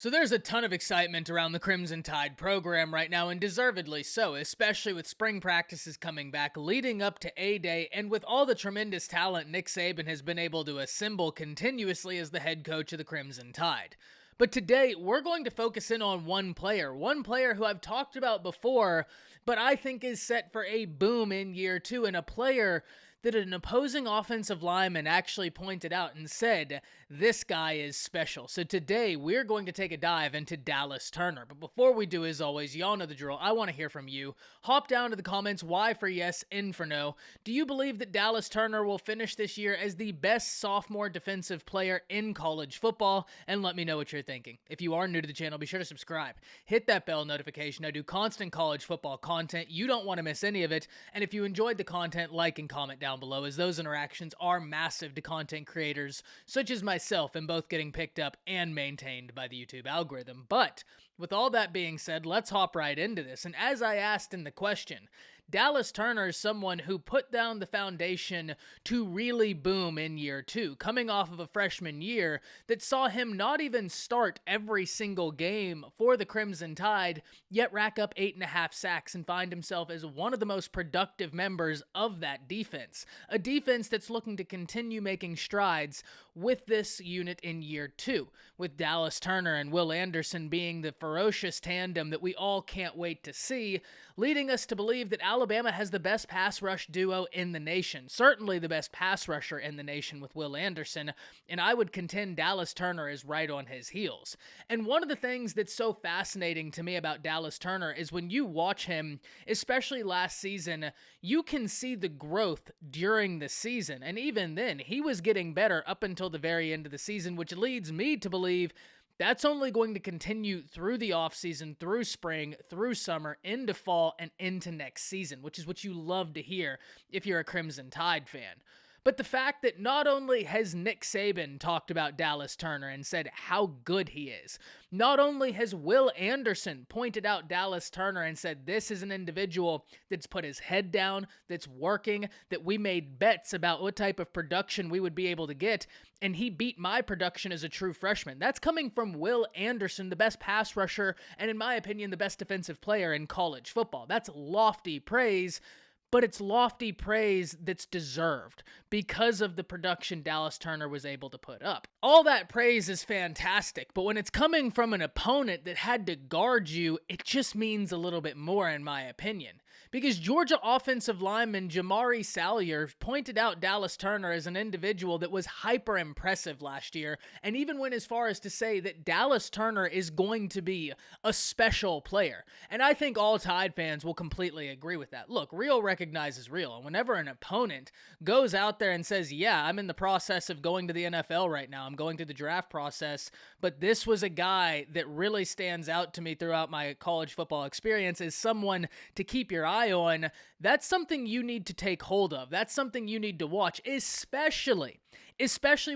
So there's a ton of excitement around the Crimson Tide program right now, and deservedly so, especially with spring practices coming back leading up to A-Day, and with all the tremendous talent Nick Saban has been able to assemble continuously as the head coach of the Crimson Tide. But today, we're going to focus in on one player who I've talked about before, but I think is set for a boom in year two, and a player that an opposing offensive lineman actually pointed out and said, this guy is special. So today, we're going to take a dive into Dallas Turner. But before we do, as always, y'all know the drill. I want to hear from you. Hop down to the comments, Y for yes, N for no. Do you believe that Dallas Turner will finish this year as the best sophomore defensive player in college football? And let me know what you're thinking. If you are new to the channel, be sure to subscribe. Hit that bell notification. I do constant college football content. You don't want to miss any of it. And if you enjoyed the content, like and comment down below, as those interactions are massive to content creators such as myself in both getting picked up and maintained by the YouTube algorithm. But with all that being said, let's hop right into this. And as I asked in the question, Dallas Turner is someone who put down the foundation to really boom in year two, coming off of a freshman year that saw him not even start every single game for the Crimson Tide, yet rack up 8.5 sacks and find himself as one of the most productive members of that defense. A defense that's looking to continue making strides with this unit in year two, with Dallas Turner and Will Anderson being the ferocious tandem that we all can't wait to see, leading us to believe that Alabama has the best pass rush duo in the nation, certainly the best pass rusher in the nation with Will Anderson, and I would contend Dallas Turner is right on his heels. And one of the things that's so fascinating to me about Dallas Turner is when you watch him, especially last season, you can see the growth during the season, and even then, he was getting better up until the very end of the season, which leads me to believe that's only going to continue through the offseason, through spring, through summer, into fall, and into next season, which is what you love to hear if you're a Crimson Tide fan. But the fact that not only has Nick Saban talked about Dallas Turner and said how good he is, not only has Will Anderson pointed out Dallas Turner and said this is an individual that's put his head down, that's working, that we made bets about what type of production we would be able to get, and he beat my production as a true freshman. That's coming from Will Anderson, the best pass rusher, and in my opinion, the best defensive player in college football. That's lofty praise. But it's lofty praise that's deserved because of the production Dallas Turner was able to put up. All that praise is fantastic, but when it's coming from an opponent that had to guard you, it just means a little bit more in my opinion. Because Georgia offensive lineman Jamari Salyer pointed out Dallas Turner as an individual that was hyper impressive last year, and even went as far as to say that Dallas Turner is going to be a special player. And I think all Tide fans will completely agree with that. Look, real recognizes real, and whenever an opponent goes out there and says, yeah, I'm in the process of going to the NFL right now, I'm going through the draft process, but this was a guy that really stands out to me throughout my college football experience as someone to keep your eye on, that's something you need to take hold of. That's something you need to watch, especially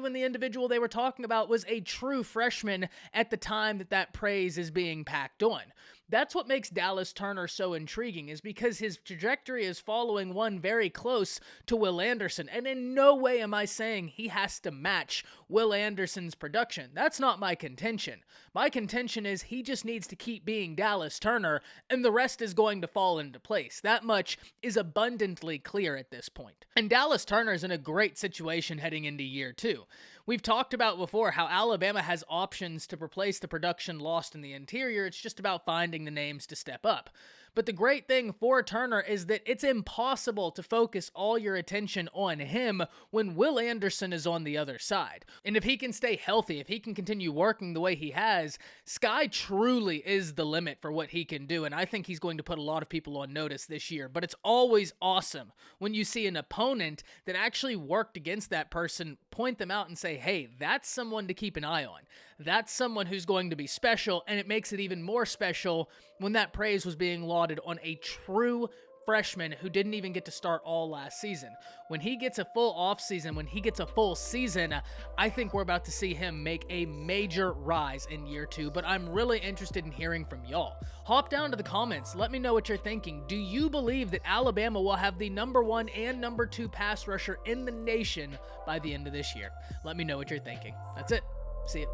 when the individual they were talking about was a true freshman at the time that praise is being packed on. That's what makes Dallas Turner so intriguing, is because his trajectory is following one very close to Will Anderson, and in no way am I saying he has to match Will Anderson's production. That's not my contention. My contention is he just needs to keep being Dallas Turner, and the rest is going to fall into place. That much is abundantly clear at this point. And Dallas Turner is in a great situation heading into year two. We've talked about before how Alabama has options to replace the production lost in the interior. It's just about finding the names to step up. But the great thing for Turner is that it's impossible to focus all your attention on him when Will Anderson is on the other side. And if he can stay healthy, if he can continue working the way he has, sky truly is the limit for what he can do. And I think he's going to put a lot of people on notice this year. But it's always awesome when you see an opponent that actually worked against that person, point them out and say, hey, that's someone to keep an eye on. That's someone who's going to be special, and it makes it even more special when that praise was being lauded on a true freshman who didn't even get to start all last season. When he gets a full offseason, when he gets a full season, I think we're about to see him make a major rise in year two, but I'm really interested in hearing from y'all. Hop down to the comments. Let me know what you're thinking. Do you believe that Alabama will have the #1 and #2 pass rusher in the nation by the end of this year? Let me know what you're thinking. That's it. See ya.